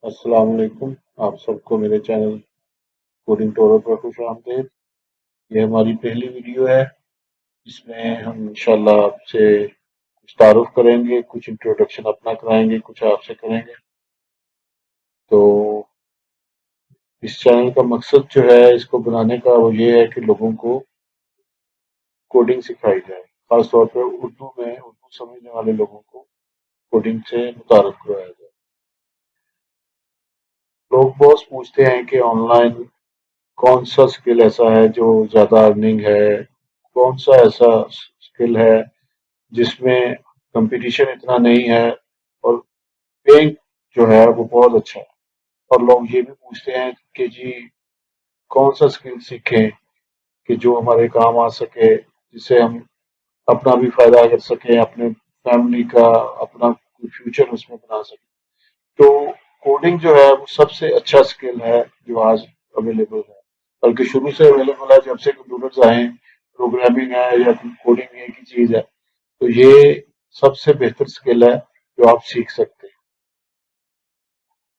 अस्सलाम वालेकुम। आप सबको मेरे चैनल कोडिंग टोरो पर खुश आमदीद। ये हमारी पहली वीडियो है। इसमें हम इंशाल्लाह आपसे कुछ तारुफ करेंगे, कुछ इंट्रोडक्शन अपना कराएंगे, कुछ आपसे करेंगे। तो इस चैनल का मकसद जो है इसको बनाने का वो ये है कि लोगों को कोडिंग सिखाई जाए, खास तौर पर उर्दू में उर्दू समझने वाले लोगों को कोडिंग से मुतारफ करवाया जाए। लोग बहुत पूछते हैं कि ऑनलाइन कौन सा स्किल ऐसा है जो ज़्यादा अर्निंग है, कौन सा ऐसा स्किल है जिसमें कंपटीशन इतना नहीं है और पेइंग जो है वो बहुत अच्छा है। और लोग ये भी पूछते हैं कि जी कौन सा स्किल सीखें कि जो हमारे काम आ सके, जिससे हम अपना भी फायदा कर सकें, अपने फैमिली का, अपना फ्यूचर उसमें बना सकें। तो कोडिंग जो है वो सबसे अच्छा स्किल है जो आज अवेलेबल है, बल्कि शुरू से अवेलेबल है। जब से कंप्यूटर्स आए, प्रोग्रामिंग है या कोडिंग एक ही चीज है, तो ये सबसे बेहतर स्किल है जो आप सीख सकते हैं।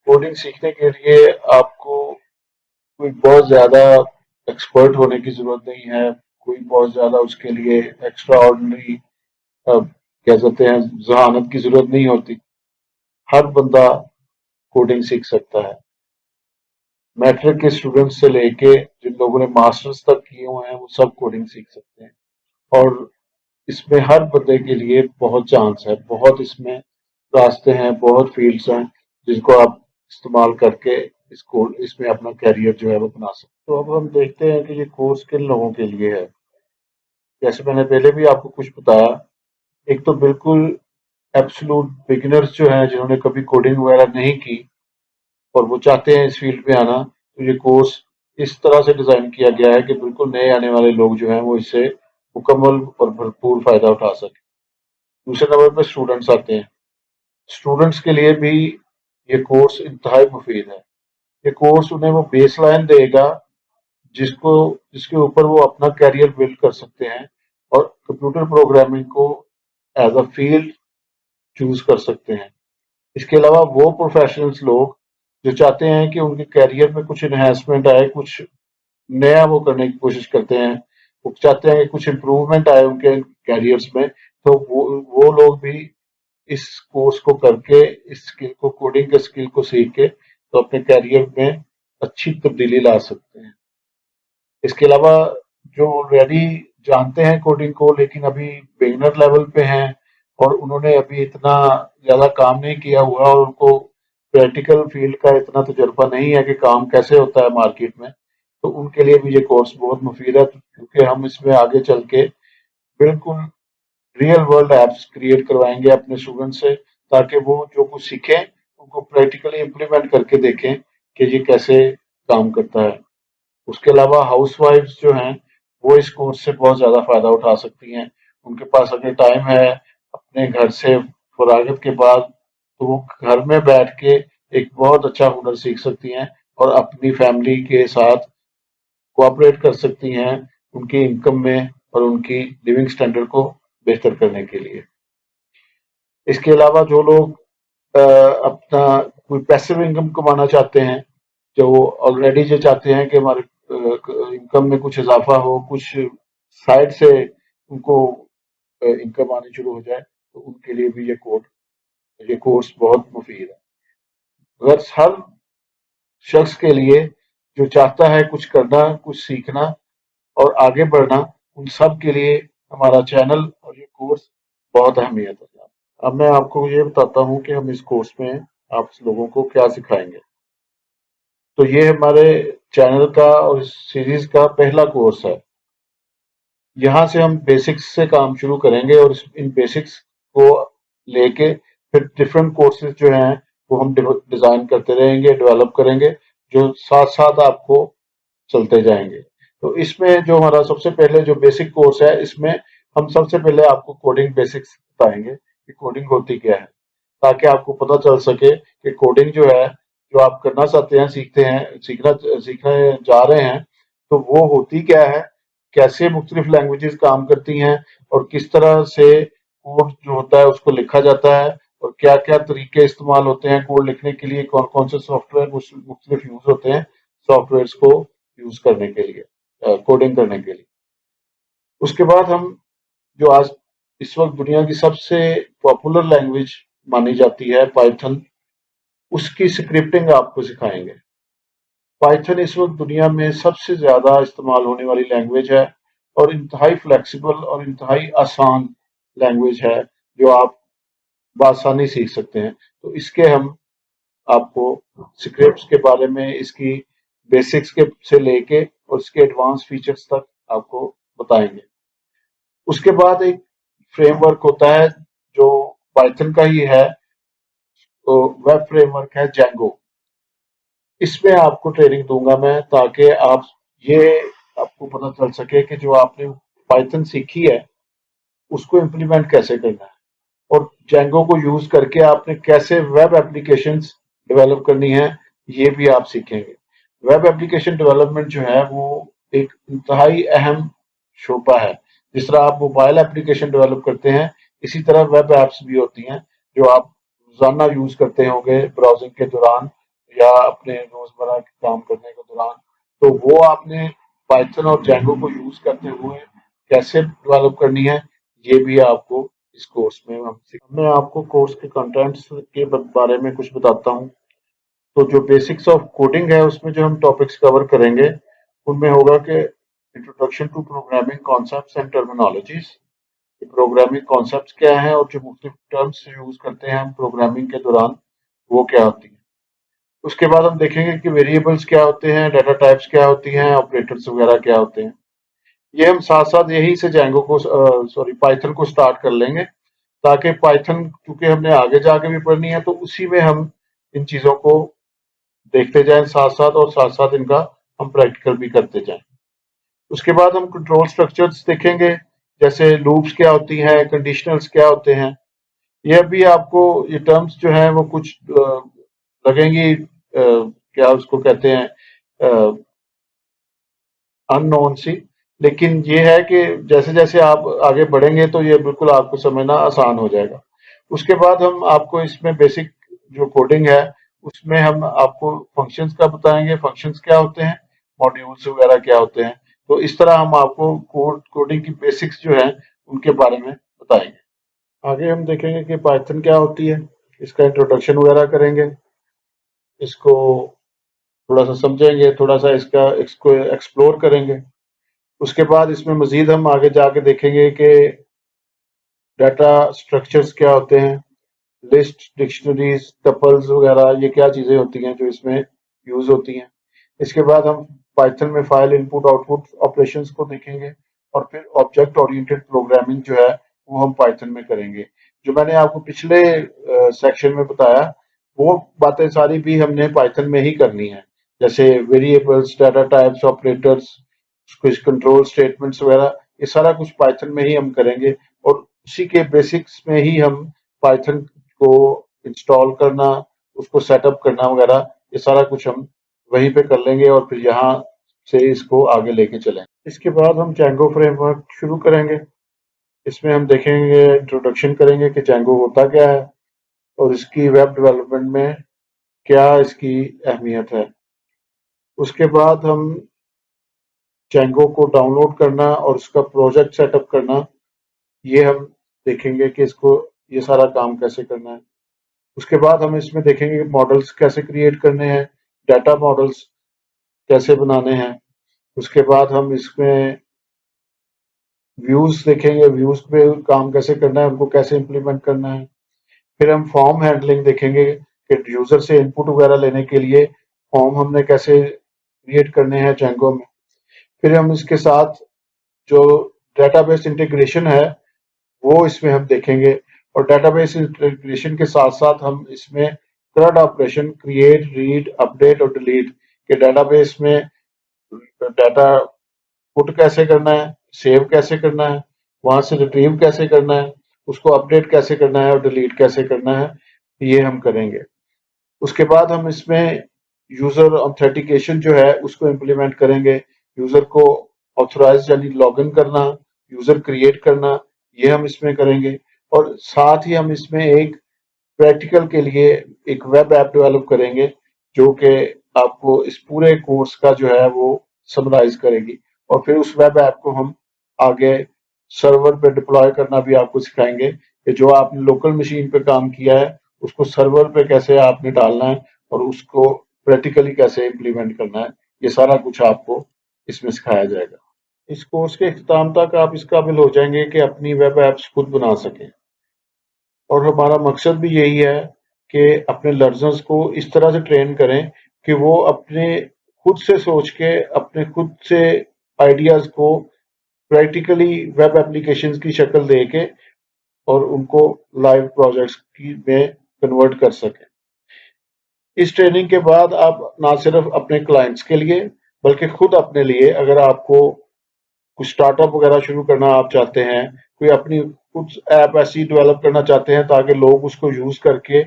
कोडिंग सीखने के लिए आपको कोई बहुत ज्यादा एक्सपर्ट होने की जरूरत नहीं है, कोई बहुत ज्यादा उसके लिए एक्स्ट्रा ऑर्डिनरी कह सकते हैं जहानत की जरूरत नहीं होती। हर बंदा कोडिंग सीख सकता है। मैट्रिक के स्टूडेंट से लेके जिन लोगों ने मास्टर्स तक किए हुए हैं वो सब कोडिंग सीख सकते हैं। और इसमें हर बंदे के लिए बहुत चांस है, बहुत इसमें रास्ते हैं, बहुत फील्ड्स हैं जिनको आप इस्तेमाल करके इसको इसमें अपना कैरियर जो है वो बना सकते हैं। तो अब हम देखते हैं कि ये कोर्स किन लोगों के लिए है। जैसे मैंने पहले भी आपको कुछ बताया, एक तो बिल्कुल एब्सोल्यूट बिगिनर्स जो हैं जिन्होंने कभी कोडिंग वगैरह नहीं की और वो चाहते हैं इस फील्ड में आना, तो ये कोर्स इस तरह से डिजाइन किया गया है कि बिल्कुल नए आने वाले लोग जो हैं वो इससे मुकम्मल और भरपूर फायदा उठा सकें। दूसरे नंबर पर स्टूडेंट्स आते हैं। स्टूडेंट्स के लिए भी ये कोर्स इंतहाई मुफीद है। ये कोर्स उन्हें वो बेस लाइन देगा जिसको जिसके ऊपर वो अपना कैरियर बिल्ड कर सकते हैं और कंप्यूटर प्रोग्रामिंग को एज अ फील्ड चूज कर सकते हैं। इसके अलावा वो प्रोफेशनल्स लोग जो चाहते हैं कि उनके कैरियर में कुछ इन्हेंसमेंट आए, कुछ नया वो करने की कोशिश करते हैं, वो चाहते हैं कि कुछ इम्प्रूवमेंट आए उनके कैरियर्स में, तो वो लोग भी इस कोर्स को करके, इस स्किल को, कोडिंग के स्किल को सीख के तो अपने कैरियर में अच्छी तब्दीली ला सकते हैं। इसके अलावा जो ऑलरेडी जानते हैं कोडिंग को लेकिन अभी बिगिनर लेवल पे हैं और उन्होंने अभी इतना ज्यादा काम नहीं किया हुआ और उनको प्रैक्टिकल फील्ड का इतना तजुर्बा नहीं है कि काम कैसे होता है मार्केट में, तो उनके लिए भी ये कोर्स बहुत मुफीद है, क्योंकि हम इसमें आगे चल के बिल्कुल रियल वर्ल्ड एप्स क्रिएट करवाएंगे अपने स्टूडेंट से, ताकि वो जो कुछ सीखें उनको प्रैक्टिकली इम्प्लीमेंट करके देखें कि ये कैसे काम करता है। उसके अलावा हाउस वाइफ्स जो हैं वो इस कोर्स से बहुत ज़्यादा फ़ायदा उठा सकती हैं। उनके पास अगर टाइम है अपने घर से फरागत के बाद, तो वो घर में बैठ के एक बहुत अच्छा हुनर सीख सकती हैं और अपनी फैमिली के साथ कोऑपरेट कर सकती हैं उनकी इनकम में और उनकी लिविंग स्टैंडर्ड को बेहतर करने के लिए। इसके अलावा जो लोग अपना कोई पैसिव इनकम कमाना चाहते हैं, जो ऑलरेडी जो चाहते हैं कि हमारे इनकम में कुछ इजाफा हो, कुछ साइड से उनको इनकम आनी शुरू हो जाए, तो उनके लिए भी ये कोर्स बहुत मुफीद है। अगर हर शख्स के लिए जो चाहता है कुछ करना, कुछ सीखना और आगे बढ़ना, उन सब के लिए हमारा चैनल और ये कोर्स बहुत अहमियत है। अब मैं आपको ये बताता हूँ कि हम इस कोर्स में आप लोगों को क्या सिखाएंगे। तो ये हमारे चैनल का और इस सीरीज का पहला कोर्स है। यहाँ से हम बेसिक्स से काम शुरू करेंगे और इन बेसिक्स को लेके फिर डिफरेंट कोर्सेज जो हैं वो हम डिजाइन करते रहेंगे, डेवलप करेंगे, जो साथ साथ आपको चलते जाएंगे। तो इसमें जो हमारा सबसे पहले जो बेसिक कोर्स है, इसमें हम सबसे पहले आपको कोडिंग बेसिक्स बताएंगे कि कोडिंग होती क्या है, ताकि आपको पता चल सके कि कोडिंग जो है, जो आप करना चाहते हैं, सीखने जा रहे हैं, तो वो होती क्या है, कैसे मुख्तलिफ लैंग्वेजेस काम करती हैं और किस तरह से कोड जो होता है उसको लिखा जाता है और क्या क्या तरीके इस्तेमाल होते हैं कोड लिखने के लिए, कौन कौन से सॉफ्टवेयर मुख्तलिफ यूज होते हैं सॉफ्टवेयर को यूज करने के लिए, कोडिंग करने के लिए। उसके बाद हम जो आज इस वक्त दुनिया की सबसे पॉपुलर लैंग्वेज मानी जाती है पाइथन, उसकी स्क्रिप्टिंग आपको सिखाएंगे। पाइथन इस वक्त दुनिया में सबसे ज्यादा इस्तेमाल होने वाली लैंग्वेज है और इंतहाई फ्लेक्सिबल और इंतहाई आसान लैंग्वेज है जो आप बआसानी सीख सकते हैं। तो इसके हम आपको स्क्रिप्ट्स के बारे में, इसकी बेसिक्स के से लेके और इसके एडवांस फीचर्स तक आपको बताएंगे। उसके बाद एक फ्रेमवर्क होता है जो पाइथन का ही है, तो वेब फ्रेमवर्क है जैंगो। इसमें आपको ट्रेनिंग दूंगा मैं ताकि आप ये आपको पता चल सके कि जो आपने पाइथन सीखी है उसको इम्प्लीमेंट कैसे करना है, और जैंगो को यूज करके आपने कैसे वेब एप्लीकेशंस डेवलप करनी है ये भी आप सीखेंगे। वेब एप्लीकेशन डेवलपमेंट जो है वो एक इंतहाई अहम शोबा है। जिस तरह आप मोबाइल एप्लीकेशन डेवलप करते हैं, इसी तरह वेब एप्स भी होती हैं जो आप रोजाना यूज करते होंगे ब्राउजिंग के दौरान या अपने रोजमर्रा के काम करने के दौरान। तो वो आपने पाइथन और जैंगो को यूज करते हुए कैसे डेवलप करनी है ये भी आपको इस कोर्स में मैं आपको कोर्स के कंटेंट्स के बारे में कुछ बताता हूँ। तो जो बेसिक्स ऑफ कोडिंग है उसमें जो हम टॉपिक्स कवर करेंगे उनमें होगा कि introduction to programming concepts and terminologies, programming concepts क्या हैं और जो मुख्तलिफ टर्म्स यूज करते हैं हम प्रोग्रामिंग के दौरान वो क्या होती हैं। उसके बाद हम देखेंगे कि वेरिएबल्स क्या होते हैं, डाटा टाइप्स क्या होती हैं, ऑपरेटर्स वगैरह क्या होते हैं। ये हम साथ साथ यही से जैंगो को पाइथन को स्टार्ट कर लेंगे ताकि पाइथन क्योंकि हमने आगे जाके भी पढ़नी है तो उसी में हम इन चीजों को देखते जाएं साथ साथ, और साथ साथ इनका हम प्रैक्टिकल भी करते जाएं। उसके बाद हम कंट्रोल स्ट्रक्चर्स देखेंगे, जैसे लूप्स क्या होती हैं, कंडीशनल्स क्या होते हैं। ये अभी आपको ये टर्म्स जो हैं वो कुछ लगेंगी क्या उसको कहते हैं अननोन सी, लेकिन ये है कि जैसे जैसे आप आगे बढ़ेंगे तो ये बिल्कुल आपको समझना आसान हो जाएगा। उसके बाद हम आपको इसमें बेसिक जो कोडिंग है उसमें हम आपको फंक्शंस का बताएंगे, फंक्शंस क्या होते हैं, मॉड्यूल्स वगैरह क्या होते हैं। तो इस तरह हम आपको कोडिंग की बेसिक्स जो है उनके बारे में बताएंगे। आगे हम देखेंगे कि पाइथन क्या होती है, इसका इंट्रोडक्शन वगैरह करेंगे, इसको थोड़ा सा समझेंगे, थोड़ा सा इसको एक्सप्लोर करेंगे। उसके बाद इसमें मजीद हम आगे जाके देखेंगे कि डाटा स्ट्रक्चर्स क्या होते हैं, लिस्ट, डिक्शनरीज, टपल्स वगैरह ये क्या चीज़ें होती हैं जो इसमें यूज होती हैं। इसके बाद हम पाइथन में फाइल इनपुट आउटपुट ऑपरेशंस को देखेंगे, और फिर ऑब्जेक्ट ओरिएंटेड प्रोग्रामिंग जो है वो हम पाइथन में करेंगे। जो मैंने आपको पिछले सेक्शन में बताया वो बातें सारी भी हमने पाइथन में ही करनी है, जैसे वेरिएबल्स, डाटा टाइप्स, ऑपरेटर्स, कुछ कंट्रोल स्टेटमेंट्स वगैरह, ये सारा कुछ पाइथन में ही हम करेंगे। और उसी के बेसिक्स में ही हम पाइथन को इंस्टॉल करना, उसको सेटअप करना वगैरह, ये सारा कुछ हम वहीं पे कर लेंगे और फिर यहाँ से इसको आगे लेके चलेंगे। इसके बाद हम जैंगो फ्रेमवर्क शुरू करेंगे। इसमें हम देखेंगे, इंट्रोडक्शन करेंगे कि जैंगो होता क्या है और इसकी वेब डेवलपमेंट में क्या इसकी अहमियत है। उसके बाद हम जैंगो को डाउनलोड करना और उसका प्रोजेक्ट सेटअप करना, ये हम देखेंगे कि इसको ये सारा काम कैसे करना है। उसके बाद हम इसमें देखेंगे कि मॉडल्स कैसे क्रिएट करने हैं, डाटा मॉडल्स कैसे बनाने हैं। उसके बाद हम इसमें व्यूज देखेंगे, व्यूज पे काम कैसे करना है, उनको कैसे इम्प्लीमेंट करना है। फिर हम फॉर्म हैंडलिंग देखेंगे कि यूजर से इनपुट वगैरह लेने के लिए फॉर्म हमने कैसे क्रिएट करने हैं जैंगो में। फिर हम इसके साथ जो डेटाबेस इंटीग्रेशन है वो इसमें हम देखेंगे, और डेटाबेस इंटीग्रेशन के साथ साथ हम इसमें CRUD operation, create, read, update और डिलीट के डेटाबेस में डाटा पुट कैसे करना है, सेव कैसे करना है, वहां से रिट्रीव कैसे करना है, उसको अपडेट कैसे करना है और डिलीट कैसे करना है, ये हम करेंगे। उसके बाद हम इसमें यूजर ऑथेंटिकेशन जो है उसको इम्प्लीमेंट करेंगे, यूजर को ऑथोराइज यानी लॉग इन करना, यूजर क्रिएट करना, ये हम इसमें करेंगे। और साथ ही हम इसमें एक پریکٹیکل کے لیے ایک ویب ایپ ڈیولپ کریں گے جو کہ آپ کو اس پورے کورس کا جو ہے وہ سمرائز کرے گی، اور پھر اس ویب ایپ کو ہم آگے سرور پہ ڈپلوائے کرنا بھی آپ کو سکھائیں گے کہ جو آپ نے لوکل مشین پہ کام کیا ہے اس کو سرور پہ کیسے آپ نے ڈالنا ہے اور اس کو پریکٹیکلی کیسے امپلیمنٹ کرنا ہے، یہ سارا کچھ آپ کو اس میں سکھایا جائے گا۔ اس کورس کے اختتام تک آپ اس قابل ہو جائیں گے کہ اپنی ویب ایپس خود بنا سکیں، اور ہمارا مقصد بھی یہی ہے کہ اپنے لرنرز کو اس طرح سے ٹرین کریں کہ وہ اپنے خود سے سوچ کے اپنے خود سے آئیڈیاز کو پریکٹیکلی ویب اپلیکیشنز کی شکل دے کے اور ان کو لائیو پروجیکٹس میں کنورٹ کر سکیں۔ اس ٹریننگ کے بعد آپ نہ صرف اپنے کلائنٹس کے لیے بلکہ خود اپنے لیے، اگر آپ کو کچھ اسٹارٹ اپ وغیرہ شروع کرنا آپ چاہتے ہیں، کوئی اپنی کچھ ایپ ایسی ڈیولپ کرنا چاہتے ہیں تاکہ لوگ اس کو یوز کر کے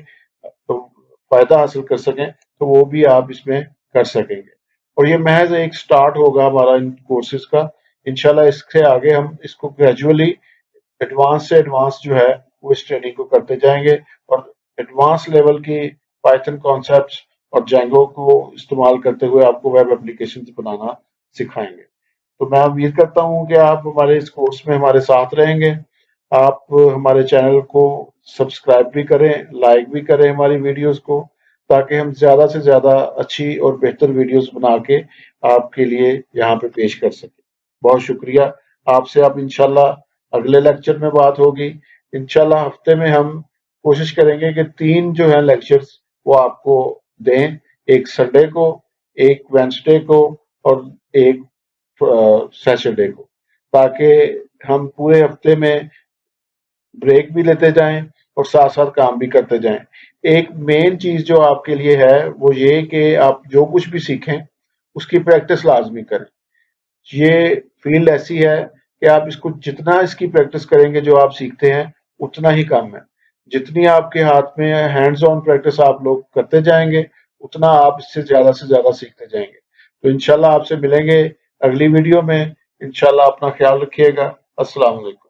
فائدہ حاصل کر سکیں، تو وہ بھی آپ اس میں کر سکیں گے۔ اور یہ محض ایک سٹارٹ ہوگا ہمارا ان کورسز کا، انشاءاللہ اس سے آگے ہم اس کو گریجولی ایڈوانس سے ایڈوانس جو ہے وہ اس ٹریننگ کو کرتے جائیں گے، اور ایڈوانس لیول کی پائتھن کانسیپٹس اور جینگو کو استعمال کرتے ہوئے آپ کو ویب اپلیکیشنز بنانا سکھائیں گے۔ تو میں امید کرتا ہوں کہ آپ ہمارے اس کورس میں ہمارے ساتھ رہیں گے۔ آپ ہمارے چینل کو سبسکرائب بھی کریں، لائک بھی کریں ہماری ویڈیوز کو، تاکہ ہم زیادہ سے زیادہ اچھی اور بہتر ویڈیوز بنا کے آپ کے لیے یہاں پہ پیش کر سکیں۔ بہت شکریہ۔ آپ سے اب انشاءاللہ اگلے لیکچر میں بات ہوگی۔ انشاءاللہ ہفتے میں ہم کوشش کریں گے کہ 3 جو ہیں لیکچرز وہ آپ کو دیں، ایک سنڈے کو، ایک وینسڈے کو، اور ایک سیچرڈے کو، تاکہ ہم پورے ہفتے میں بریک بھی لیتے جائیں اور ساتھ ساتھ کام بھی کرتے جائیں۔ ایک مین چیز جو آپ کے لیے ہے وہ یہ کہ آپ جو کچھ بھی سیکھیں اس کی پریکٹس لازمی کریں۔ یہ فیلڈ ایسی ہے کہ آپ اس کو جتنا اس کی پریکٹس کریں گے جو آپ سیکھتے ہیں اتنا ہی کم ہے۔ جتنی آپ کے ہاتھ میں ہینڈز آن پریکٹس آپ لوگ کرتے جائیں گے اتنا آپ اس سے زیادہ سیکھتے جائیں گے۔ تو انشاءاللہ آپ سے ملیں گے اگلی ویڈیو میں۔ انشاءاللہ اپنا خیال رکھیے گا۔ السلام علیکم۔